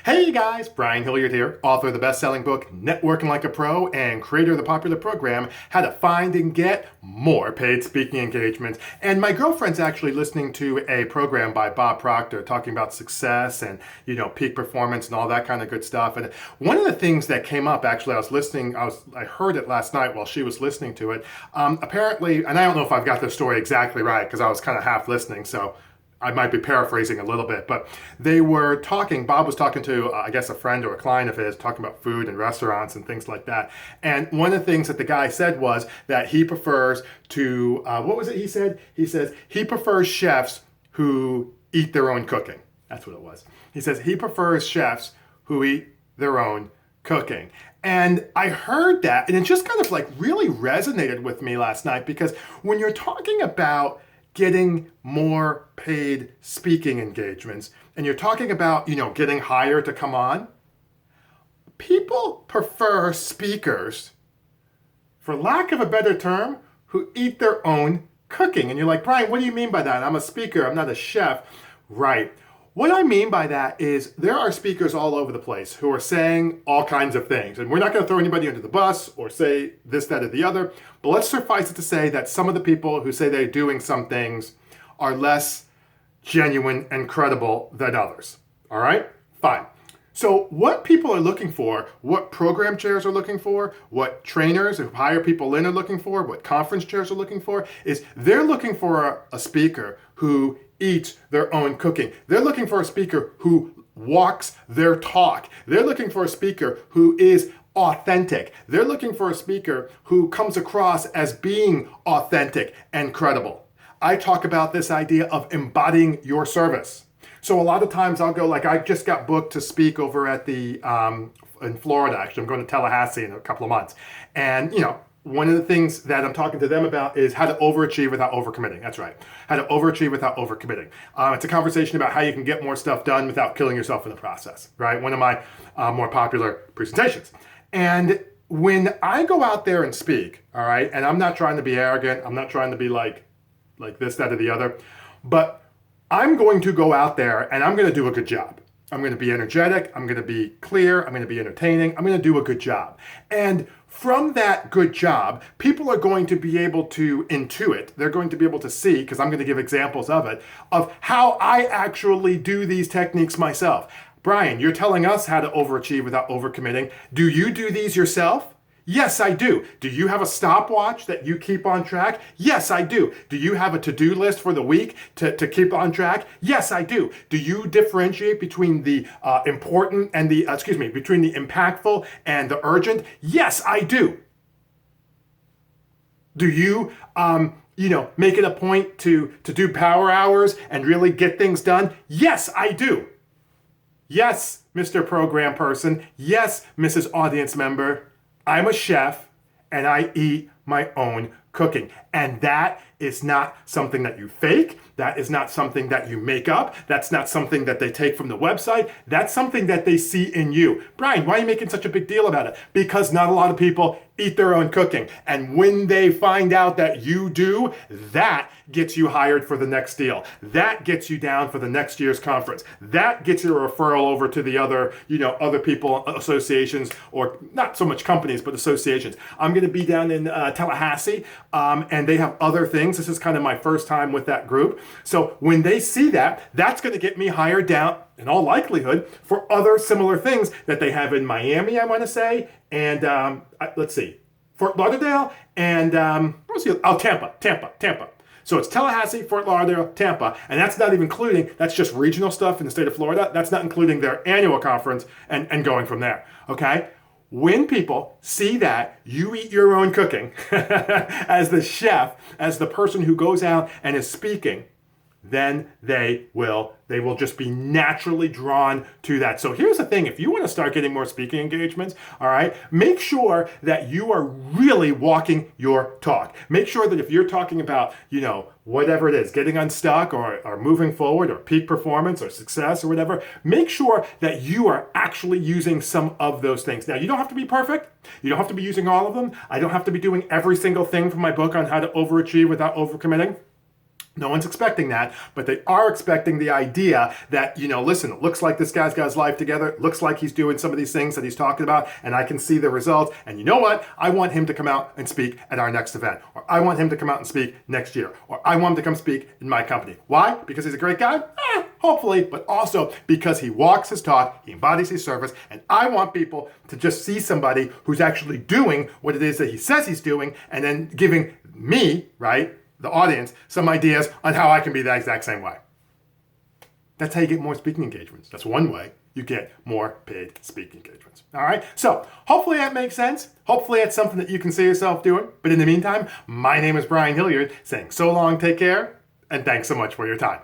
Hey guys, Brian Hilliard here, author of the best-selling book Networking Like a Pro and creator of the popular program How to Find and Get More Paid Speaking Engagements. And my girlfriend's actually listening to a program by Bob Proctor talking about success and, peak performance and all that kind of good stuff. And one of the things that came up, actually, I heard it last night while she was listening to it. Apparently, and I don't know if I've got the story exactly right because I was kind of half listening, so I might be paraphrasing a little bit, but Bob was talking to, I guess, a friend or a client of his, talking about food and restaurants and things like that. And one of the things that the guy said was that he prefers to, what was it he said? He says he prefers chefs who eat their own cooking. That's what it was. He says he prefers chefs who eat their own cooking. And I heard that, and it just kind of like really resonated with me last night because when you're talking about getting more paid speaking engagements and you're talking about, getting hired to come on, people prefer speakers, for lack of a better term, who eat their own cooking. And you're like, Brian, what do you mean by that? I'm a speaker, I'm not a chef. Right. What I mean by that is there are speakers all over the place who are saying all kinds of things. And we're not going to throw anybody under the bus or say this, that, or the other. But let's suffice it to say that some of the people who say they're doing some things are less genuine and credible than others. All right? Fine. So what people are looking for, what program chairs are looking for, what trainers who hire people in are looking for, what conference chairs are looking for, is they're looking for a speaker who eats their own cooking. They're looking for a speaker who walks their talk. They're looking for a speaker who is authentic. They're looking for a speaker who comes across as being authentic and credible. I talk about this idea of embodying your service. So a lot of times I'll go, like, I just got booked to speak over at in Florida, actually. I'm going to Tallahassee in a couple of months. And, one of the things that I'm talking to them about is how to overachieve without overcommitting. That's right. How to overachieve without overcommitting. It's a conversation about how you can get more stuff done without killing yourself in the process, right? One of my more popular presentations. And when I go out there and speak, all right, and I'm not trying to be arrogant. I'm not trying to be like this, that, or the other, but I'm going to go out there and I'm going to do a good job. I'm going to be energetic. I'm going to be clear. I'm going to be entertaining. I'm going to do a good job. And from that good job, people are going to be able to intuit. They're going to be able to see, because I'm going to give examples of it, of how I actually do these techniques myself. Brian, you're telling us how to overachieve without overcommitting. Do you do these yourself? Yes, I do. Do you have a stopwatch that you keep on track? Yes, I do. Do you have a to-do list for the week to keep on track? Yes, I do. Do you differentiate between the important and between the impactful and the urgent? Yes, I do. Do you, make it a point to do power hours and really get things done? Yes, I do. Yes, Mr. Program Person. Yes, Mrs. Audience Member. I'm a chef and I eat my own cooking. And that is not something that you fake. That is not something that you make up. That's not something that they take from the website. That's something that they see in you. Brian, why are you making such a big deal about it? Because not a lot of people eat their own cooking. And when they find out that you do, that gets you hired for the next deal. That gets you down for the next year's conference. That gets you a referral over to the other, other people, associations, or not so much companies, but associations. I'm going to be down in Tallahassee, and they have other things. This is kind of my first time with that group. So when they see that, that's going to get me hired down, in all likelihood, for other similar things that they have in Miami, I want to say, and let's see, Fort Lauderdale, and Tampa. So it's Tallahassee, Fort Lauderdale, Tampa, and that's not even including, that's just regional stuff in the state of Florida. That's not including their annual conference and going from there, okay? When people see that you eat your own cooking as the chef, as the person who goes out and is speaking, then they will just be naturally drawn to that. So here's the thing. If you want to start getting more speaking engagements, all right, make sure that you are really walking your talk. Make sure that if you're talking about, whatever it is, getting unstuck or moving forward or peak performance or success or whatever, make sure that you are actually using some of those things. Now, you don't have to be perfect. You don't have to be using all of them. I don't have to be doing every single thing from my book on how to overachieve without overcommitting. No one's expecting that, but they are expecting the idea that, listen, it looks like this guy's got his life together. It looks like he's doing some of these things that he's talking about, and I can see the results. And you know what? I want him to come out and speak at our next event, or I want him to come out and speak next year, or I want him to come speak in my company. Why? Because he's a great guy? Hopefully, but also because he walks his talk, he embodies his service, and I want people to just see somebody who's actually doing what it is that he says he's doing, and then giving me, right, the audience, some ideas on how I can be the exact same way. That's how you get more speaking engagements. That's one way you get more paid speaking engagements. All right? So hopefully that makes sense. Hopefully that's something that you can see yourself doing. But in the meantime, my name is Brian Hilliard, saying so long, take care, and thanks so much for your time.